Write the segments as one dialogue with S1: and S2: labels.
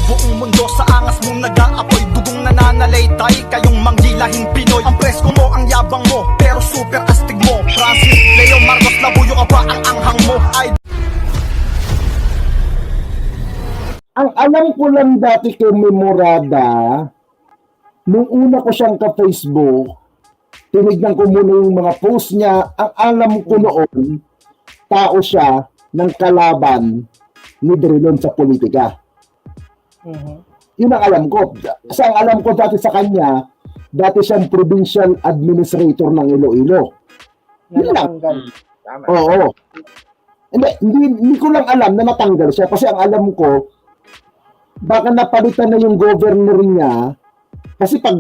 S1: buong mundo sa angas mong nag-aapoy. Dugong nananalaytay, kayong manggilahing Pinoy. Ang presko mo, ang yabang mo, pero super astig mo. Francis, Leo, Marcos, Labuyo ka ba ang anghang mo? Ay
S2: Ang alam ko lang dati kay Memorada, nung una ko siyang ka-Facebook, tinignan ko muna yung mga post niya. Ang alam ko noon, tao siya ng kalaban ni Drilon sa politika. Yun ang alam ko. Kasi ang alam ko dati sa kanya, dati siyang provincial administrator ng Iloilo. Yun lang. Oo. Hindi ko lang alam na natanggal siya kasi ang alam ko, baka napalitan na yung governor niya kasi pag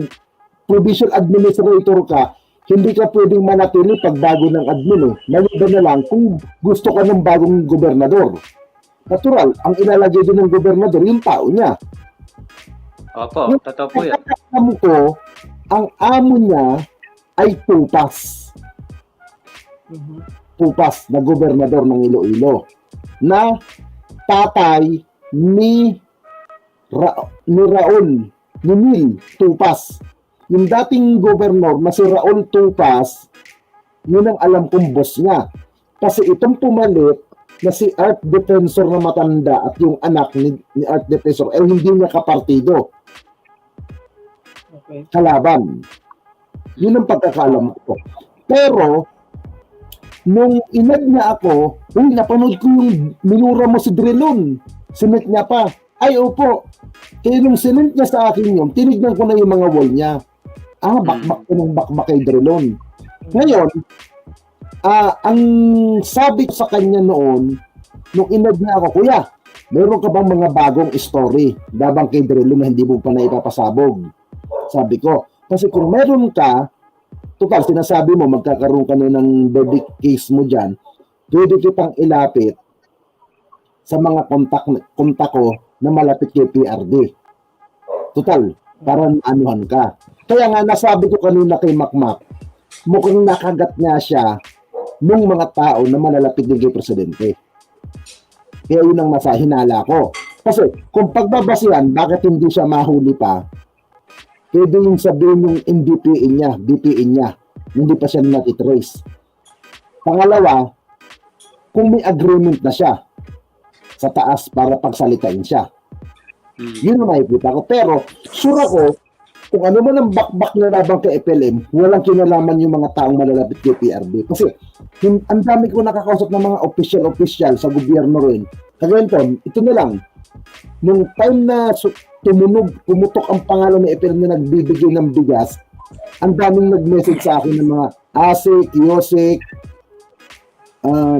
S2: provincial administrator ka, hindi ka pwedeng manatili pag bago ng admin eh. Maliban na lang kung gusto ka ng bagong gobernador. Natural, ang ilalagay din ng gobernador, yung tao niya.
S3: Opo, totoo po yan.
S2: Alam ko, ang amo niya ay Tupas. Tupas na gobernador ng Iloilo. Na tatay ni Raul, ni Mil Tupas. Yung dating gobernador na si Raul Tupas, yun ang alam kong boss niya. Kasi itong pumalit na si Art Defensor na matanda at yung anak ni Art Defensor, eh hindi niya kapartido.
S4: Okay.
S2: Kalaban. Yun ang pagkakalam ko. Pero, nung inad niya ako, napanood ko yung minura mo si Drilon. Sinit niya pa. Ay, opo. Kaya nung sinit niya sa akin yun, tinignan ko na yung mga wall niya. Bakbak ko ng bakbak kay Drilon. Ngayon, ang sabi ko sa kanya noon, nung inad niya ako, kuya, meron ka bang mga bagong story dabang kay Drilon na hindi mo pa na ipapasabog? Sabi ko, kasi kung meron ka, total, sinasabi mo, magkakaroon ka na ng verdict case mo dyan, pwede kitang ilapit sa mga kontak ko na malapit kay PRD. Total, para anuhan ka. Kaya nga, nasabi ko kanina kay Makmak, mukhang nakagat niya siya ng mga tao na malalapit din kay Presidente. Kaya yun ang nasa hinala ko. Kasi kung pagbabasihan, bakit hindi siya mahuli pa, pwede yung sabihin yung DPE niya, hindi pa siya natitrace. Pangalawa, kung may agreement na siya sa taas para pagsalitain siya. Yun ang makikita ko. Pero, sure ako, kung ano man ang bakbak na labang kay FLM, walang kinalaman yung mga taong malalapit kay PRD. Kasi, ang dami ko nakakausap ng mga official sa gobyerno rin. Kagayon, ito na lang. Nung time na pumutok ang pangalan ni FLM na nagbibigay ng bigas, ang daming nag-message sa akin ng mga ASIC, Yosik,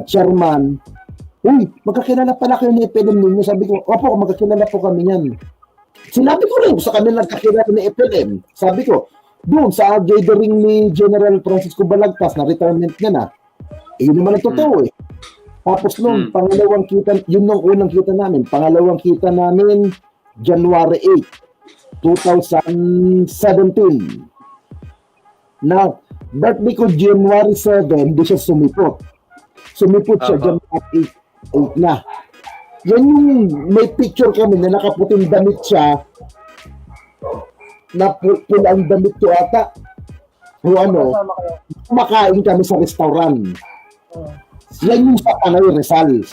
S2: chairman, uy, magkakilala pala kayo ni FLM ninyo. Sabi ko, opo, magkakilala po kami yan. Sinabi ko rin sa kanila nagkakilala ni FLM. Sabi ko, doon sa gathering ni General Francisco Balagtas na retirement niya na, yun naman ang totoo eh. Tapos nung pangalawang kita, yun nung unang kita namin, pangalawang kita namin, January 8, 2017. Now, birthday ko January 7, hindi siya sumipot. Sumipot siya January 8 na. Yan yung may picture kami na nakaputing damit siya, na pula ang damit ko ata. O ano, kumakain kami sa restaurant. Yan yung sa Panay Rizal,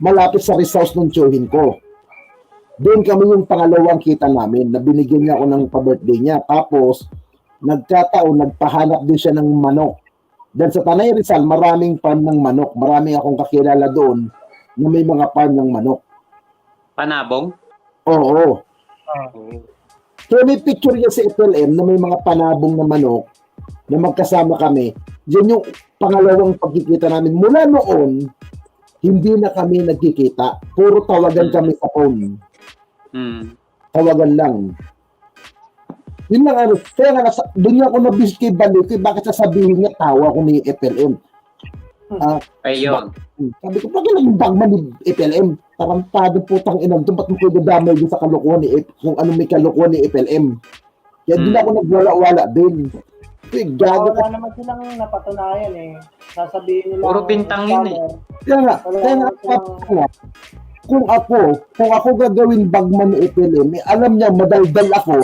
S2: malapit sa rest house ng tiyuhin ko. Doon kami yung pangalawang kita namin, na binigyan niya ako ng pa-birthday niya. Tapos, nagkataon, nagpahanap din siya ng manok. Dahil sa Panay Rizal, maraming farm ng manok. Marami akong kakilala doon na may mga farm ng manok.
S3: Panabong?
S2: Oo. Kaya may picture niya sa FLM na may mga panabong na manok na magkasama kami. Yan yung pangalawang pagkikita namin. Mula noon, hindi na kami nagkikita. Puro tawagan kami sa phone. Tawagan lang. Yun lang ano. Kaya nga, doon ako na-visit kay Balik. Bakit sasabihin niya tawa ko ni FLM?
S3: Ayun.
S2: Sabi ko, bakit lang yung bagman ni FLM? Tarantado putang inang doon. Ba't mo kayo dadamay din sa kalukuhan ni kung ano may kalukuhan ni FLM? Kaya di na ako nagwala-wala din.
S4: Wala naman silang napatunayan eh. Sasabihin nila.
S3: Puro bintang yun eh.
S2: Kaya nga, kung ako gagawin bagman ni FLM, alam niya madaldal ako,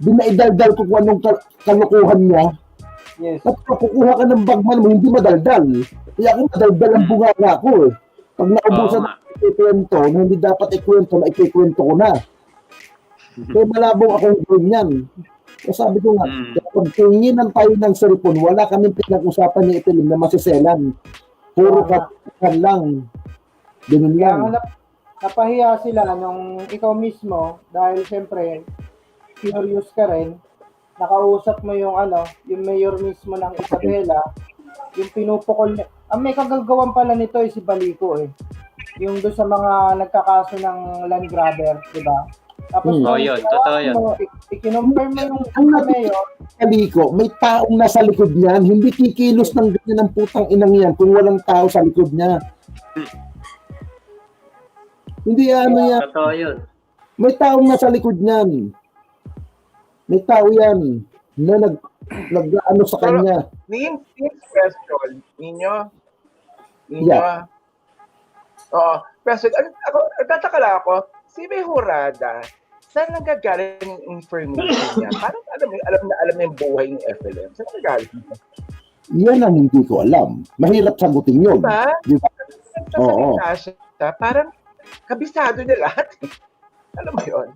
S2: dinaidaldal ko kung anong kalukuhan niya,
S4: Yes.
S2: at kukuha ka ng bagman mo, hindi madaldal. Kaya ako madaldal ang bunganga ko eh. Pag naubusan
S3: Oo nga.
S2: ng ikwento, na hindi dapat ikwento na ikikwento ko na. Kaya malabong akong ganyan. Kaya sabi ko nga, pag tinginan tayo ng cellphone, wala kaming pinag-usapan ni FLM na masiselan. Puro katakan lang. Ganun
S4: Kaya
S2: lang.
S4: nga napahiya sila nung ikaw mismo, dahil siyempre, curious ka rin, nakausap mo yung yung mayor mismo ng Isabela, yung pinupukol niya. Ang may kagagawan pala nito si Balico eh. Yung doon sa mga nagkakaso ng land grabber, di ba? Tapos
S3: Oh, yun. Totoo yun.
S4: ikinumpirm mo yung mayor,
S2: Kaliko, may taong nasa likod niyan, hindi kikilos ng ganyan ng putang inang yan kung walang tao sa likod niya. Hindi ano yan.
S3: Totoo yun.
S2: May taong nasa likod niyan. May tao yan na nag-ano sa kanya.
S5: Next question, ninyo.
S2: Yeah.
S5: Oo. Question, ako, nagtataka lang ako, si May Hurada, saan nanggagaling yung information niya? Parang alam na yung buhay ng FLM. Saan nanggagaling?
S2: Yan ang hindi ko alam. Mahirap sagutin yun.
S5: Diba?
S2: Diba? Oo.
S5: Nagsasalita siya, parang kabisado niya lahat. Alam mo yun?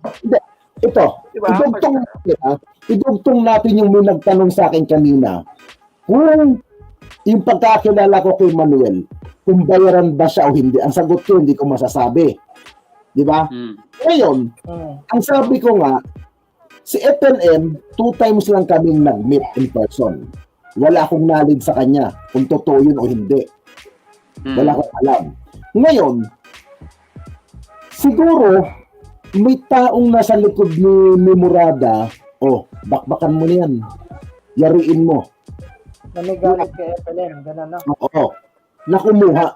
S2: Ito,
S5: Diba?
S2: idugtong natin yung may nagtanong sa akin kanina. Kung yung pagkakilala ko kay Manuel, kung bayaran ba siya o hindi, ang sagot ko hindi ko masasabi. Di ba? Ngayon, ang sabi ko nga, si FNM, 2 times lang kaming nag-meet in person. Wala akong knowledge sa kanya kung totoo yun o hindi. Wala akong alam. Ngayon, siguro, may taong nasa likod ni Murada, bakbakan mo niyan. Yariin mo.
S4: na may galit kay FLM, gano'n na.
S2: Oo. Na kumuha.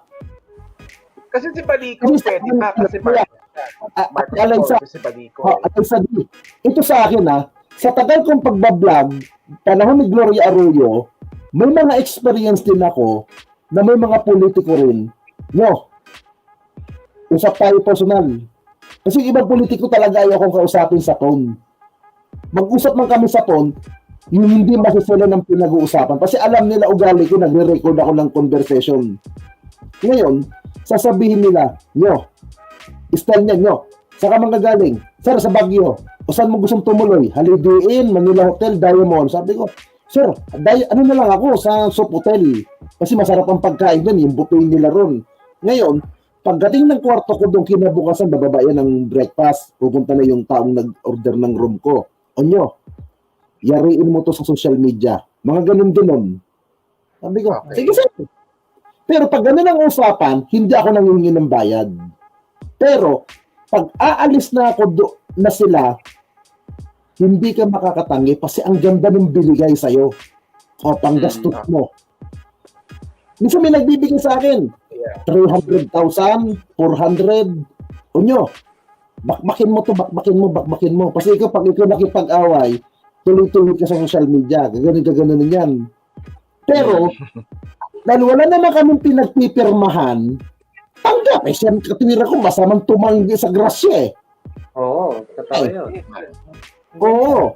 S5: Kasi si Balico,
S2: Kasi
S5: pwede pa. Kasi Marcos
S2: Alay sa,
S5: si Balico.
S2: alay sa, ito sa akin sa tagal kong pagbablog, panahon ni Gloria Arroyo, may mga experience din ako na may mga politiko rin. Usap tayo personal. Kasi ibang politiko talaga ayaw kong kausapin sa phone. Mag-usap man kami sa phone, yung hindi masasala ng pinag-uusapan. Kasi alam nila ugali ko, nagre-record ako ng conversation. Ngayon, sasabihin nila, style niya, saka mga galing, sir, sa Baguio, o saan mo gustong tumuloy? Holiday Inn, Manila Hotel, Diamond. Sabi ko, sir, ano na lang ako sa Soup Hotel. Kasi masarap ang pagkain doon, yung buffet nila ron. Ngayon, pagdating ng kwarto ko doon, kinabukasan, bababa yan ng breakfast. Pupunta na yung taong nag-order ng room ko. Yariin mo to sa social media. Mga ganun-ganun. Sabi ko,
S5: Okay.
S2: sige sir. Pero pag ganun ang usapan, hindi ako nangingi ng bayad. Pero, pag aalis na ako na sila, hindi ka makakatangi kasi ang ganda ng binigay sa'yo. O, panggastos mo. Minsan may nagbibigay sa akin.
S5: Yeah.
S2: 300,000, 400. Bakbakin mo. Kasi ikaw, pag ikaw nakipag-away, tuloy-tuloy ka sa social media. Gaganon yan. Pero, dahil wala naman kaming pinagpipirmahan, tanggap. Siyang katwira ko, masamang tumanggi sa grasya
S3: Oo, totoo yun.
S2: Oo.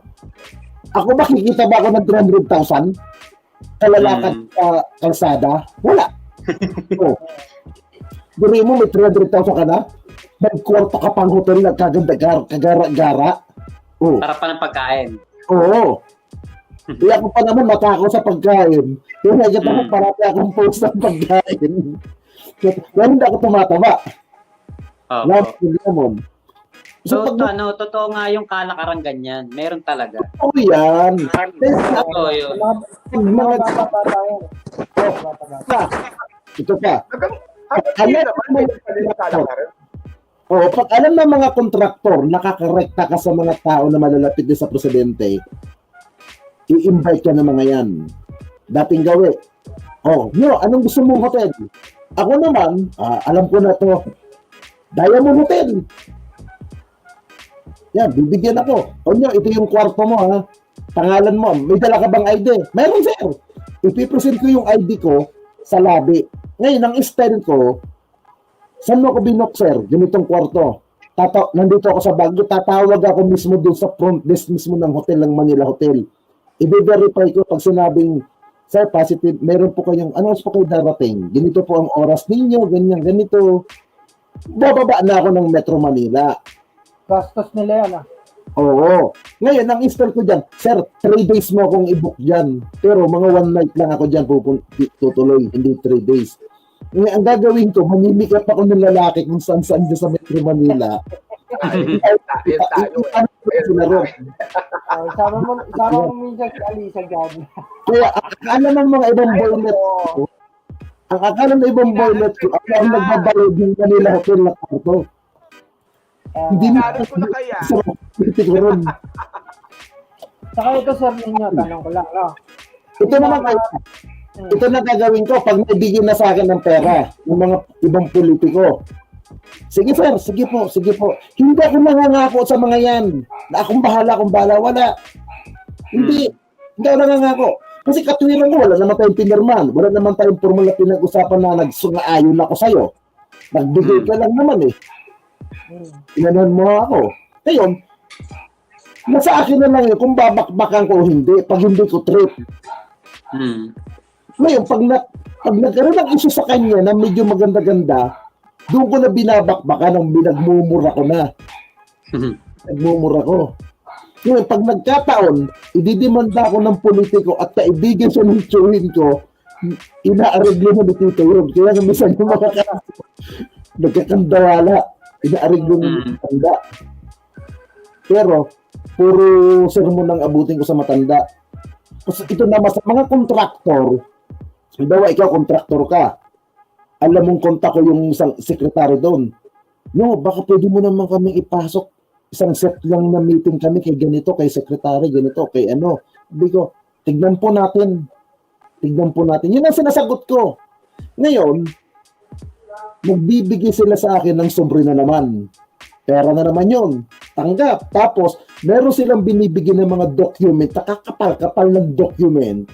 S2: Ako ba, kikita ba ako ng 300,000? Kalalakad sa kalsada? Wala. Duri mo, may 300,000 ka na? Nagkwarto ka pang hotel, kagara-gara.
S3: Para pa ng pagkain.
S2: Oo. Kaya ako pa naman matakaw sa pagkain. Kaya nakikita ko parati akong post ng pagkain. Kaya hindi ako tumataba. Last naman.
S3: So, totoo nga yung kalakaran ganyan. Meron talaga.
S2: Yan.
S3: Totoo yun.
S4: Mga bata-bata yan. Bata-bata.
S2: Ito pa.
S5: Hanggang naman, may kalakaran.
S2: Pag alam ng mga kontraktor, nakakarekta ka sa mga tao na malalapit din sa presidente, i-invite ka ng mga yan. Dating gawi. Anong gusto mong hotel? Ako naman, alam ko na to. Diamond Hotel. Yan, bibigyan ako. Ito yung kwarto mo, pangalan mo. May dala ka bang ID? Meron, sir. Ipipresent ko yung ID ko sa lobby. Ngayon, ang style ko, Saan mo ako binok, sir? Ganitong kwarto. Nandito ako sa Baguio, tatawag ako mismo dun sa front desk mismo ng hotel, ng Manila Hotel. I-verify ko pag sinabing, sir, positive, meron po kayong, ano po kayo darating? Ganito po ang oras ninyo, ganyan, ganito. Bababa na ako ng Metro Manila.
S4: Gastos nila yan ah.
S2: Oo. Ngayon, ang install ko dyan, sir, 3 days mo akong i-book dyan. Pero mga 1 night lang ako dyan tutuloy, hindi 3 days. Ngayon, ang gagawin ko, mamimikap ako ng lalaki kung saan-saan dyan sa Metro Manila.
S5: Ayun tayo.
S4: Sama mo minsan si Alisa dyan.
S2: Kaya, ang akala ng mga ibang boylet ko, ang akala ng ibang boylet ko, ako ang nagbabayad yung Manila Hotel na kwarto. Hindi mo
S5: Sinarap ko na kaya.
S2: ko ron.
S4: Saka ito sir ninyo, tanong ko lang, no?
S2: Ito naman kaya, ito na gagawin ko pag naibigyan na sa akin ng pera ng mga ibang politiko. Sige sir, sige po. Hindi ako nangangako sa mga yan na akong bahala, wala. Hindi ako nangangako. Kasi katwiran ko, wala naman tayong pinirman, wala naman tayong formula pinag-usapan na nagsungaayon ako sa'yo. Nagbigay ka lang naman eh. Inanon mo ako. Ngayon, nasa akin na lang yun kung babakbakan ko o hindi, pag hindi ko trip. Ngayon, pag nagkaroon ng issue sa kanya na medyo maganda-ganda, doon ko na binabakbakan ng binagmumura ko na. Nagmumura ko. Ngayon, pag nagkataon, ididimanda ko ng politiko at kaibigan sa nitsuhin ko, inaareglo na dito yun. Kaya minsan yung nagkakandawala, inaareglo na matanda. Pero, puro sermon ang abutin ko sa matanda. Kasi ito naman sa mga kontraktor, halimbawa ikaw kontraktor ka, alam mong kontak ko yung isang sekretary doon. No, baka pwede mo naman kami ipasok isang set lang na meeting kami kay ganito, kay sekretary, ganito, kay ano. Sabi ko, tignan po natin. Yun ang sinasagot ko. Ngayon, magbibigay sila sa akin ng sobre na naman. Pera na naman yun. Tanggap. Tapos, meron silang binibigyan ng mga document, nakakapal-kapal ng document.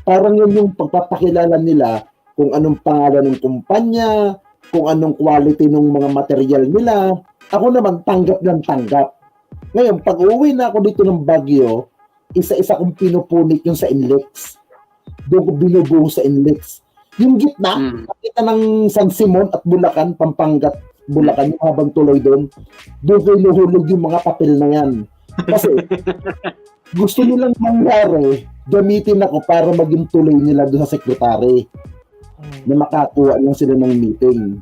S2: Parang yun yung pagpapakilala nila kung anong pangalan ng kumpanya, kung anong quality ng mga material nila. Ako naman, tanggap ng tanggap. Ngayon, pag uwi na ako dito ng Baguio, isa-isa kong pinupunit yung sa Inlex. Doon ko binubuho sa Inlex. Yung gitna, nakita ng San Simon at Bulacan, Pampanga, Bulacan, yung habang tuloy doon ko inuhulog yung mga papel na yan. Kasi, gusto nilang mangyari, gamitin ako para maging tuloy nila doon sa sekretary na makakuha lang sila ng meeting.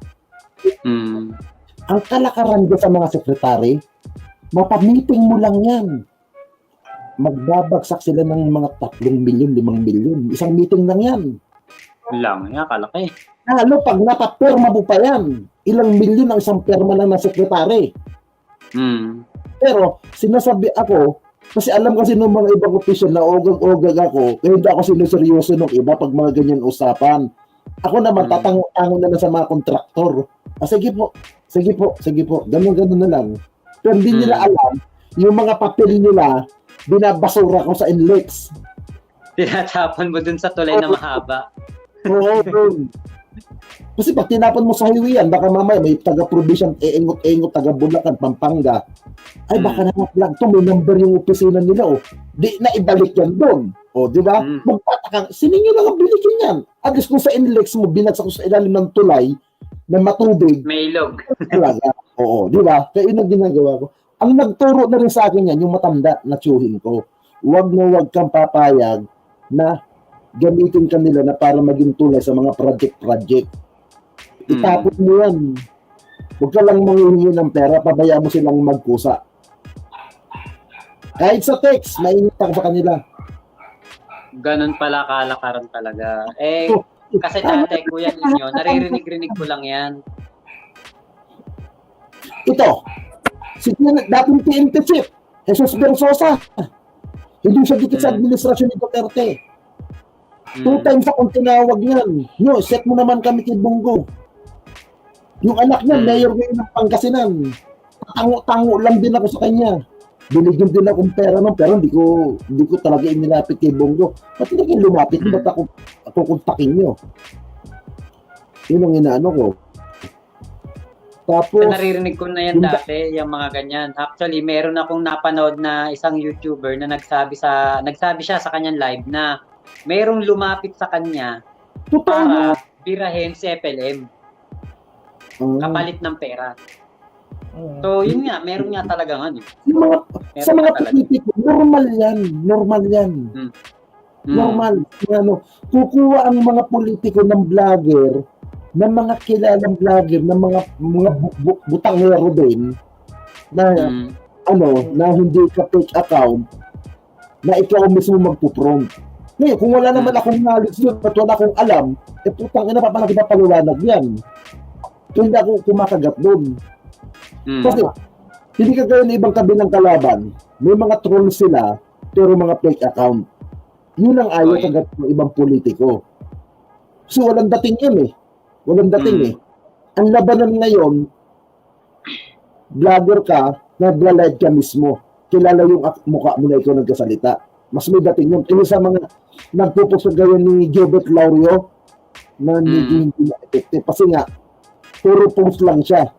S2: Ang kalakaran ko sa mga sekretary, mapamiting mo lang yan. Magbabagsak sila ng mga 3 milyon, 5 milyon. Isang meeting lang yan.
S3: Lang, kalaki.
S2: Lalo pag napapirma mo pa yan, ilang milyon ang isang pirma lang ng sekretary. Pero sinasabi ako, kasi alam kasi ng mga ibang official na ogag-ogag ako, kaya hindi ako sinuseryoso ng iba pag mga ganyan usapan. Ako naman, tatango na lang sa mga kontraktor. Sige po. Ganun na lang. Pero hindi nila alam, yung mga papel nila, binabasura ko sa Inlex.
S3: Tinatapon mo dun sa tulay na mahaba.
S2: Oo. Kasi pag tinapon mo sa highway yan, baka mamaya may taga-provision, engot, taga-Bulacan, Pampanga. Ay, baka na-plug to, may number yung opisina nila, oh. Di na ibalik yan doon. O, di ba? Magpatakang, sinin nyo lang ang bilikin yan. At least kung sa Inlex mo, binagsak ko sa ilalim ng tulay, na matubig.
S3: May ilog.
S2: Talaga. Oo, di ba? Kaya yun ang ginagawa ko. Ang nagturo na rin sa akin yan, yung matanda na tsuhin ko. Huwag kang papayag na gamitin ka nila na para maging tulay sa mga project. Itapon mo yan. Huwag ka lang manghihingi ng pera, pabayaan mo silang magkusa. Kahit sa text, mainit ako sa kanila.
S3: Ganon pala kalakaran talaga. Kasi dati, kuya ninyo, naririnig-rinig ko lang yan.
S2: Ito, dating PNP chief, Jesus Versosa. Hindi siya dikit sa administrasyon ni Duterte. 2 times akong tinawag niyan. No, set mo naman kami kay Bongo. Yung anak niya, mayor ngayon ng Pangasinan. Tango lang din ako sa kanya. Binigyan din akong pera nun, pero hindi ko talaga inilapit kay Bongo. Ba't hindi kayo lumapit? Ba't ako kontakin nyo? Yun ang inaano ko. Tapos,
S3: Naririnig ko na yan dati, yung mga ganyan. Actually, meron akong napanood na isang YouTuber na nagsabi siya sa kanyang live na merong lumapit sa kanya
S2: totoo na.
S3: para birahin si FLM kapalit ng pera. So, yun nga, meron nga talagang ano.
S2: Yung mga, sa
S3: Meron
S2: mga
S3: ka talaga.
S2: politiko, normal yan. Normal yan. Normal. Ano, kukuha ang mga politiko ng vlogger, ng mga kilalang vlogger, ng mga butangero din, na ano, na hindi ka fake account, na ikaw mismo magpuprompt. Ngayon, kung wala naman akong knowledge doon at wala akong alam, putang ina, paano kita paliwanag yan? So, hindi ako kumakagat doon. Kasi, hindi ka gaya ng ibang kabilang kalaban. May mga trolls sila, pero mga fake account. Yun ang ayaw kagat ng ibang politiko. So, walang dating yun eh. Walang dating eh. Ang labanan ngayon, vlogger ka, nagla-live ka mismo. Kilala yung mukha mo na ikaw nagkasalita. Mas may dating yun. Kaya sa mga nagpupos na gawin ni Gilbert Laurio, na hindi na-effective. Kasi nga, puro post lang siya.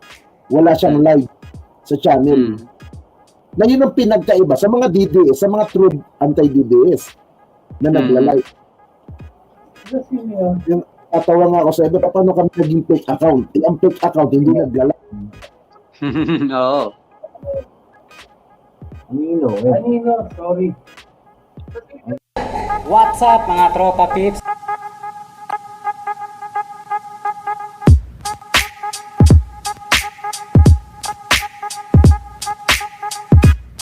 S2: Wala siyang live sa channel. Na yun ang pinagkaiba sa mga DDS, sa mga true anti-DDS na nagla-live. Yung tatawa nga ako sa iba, paano kami naging fake account? Ang fake account, hindi nagla-live.
S3: Oo.
S4: Anino, sorry.
S6: What's up mga tropa pips?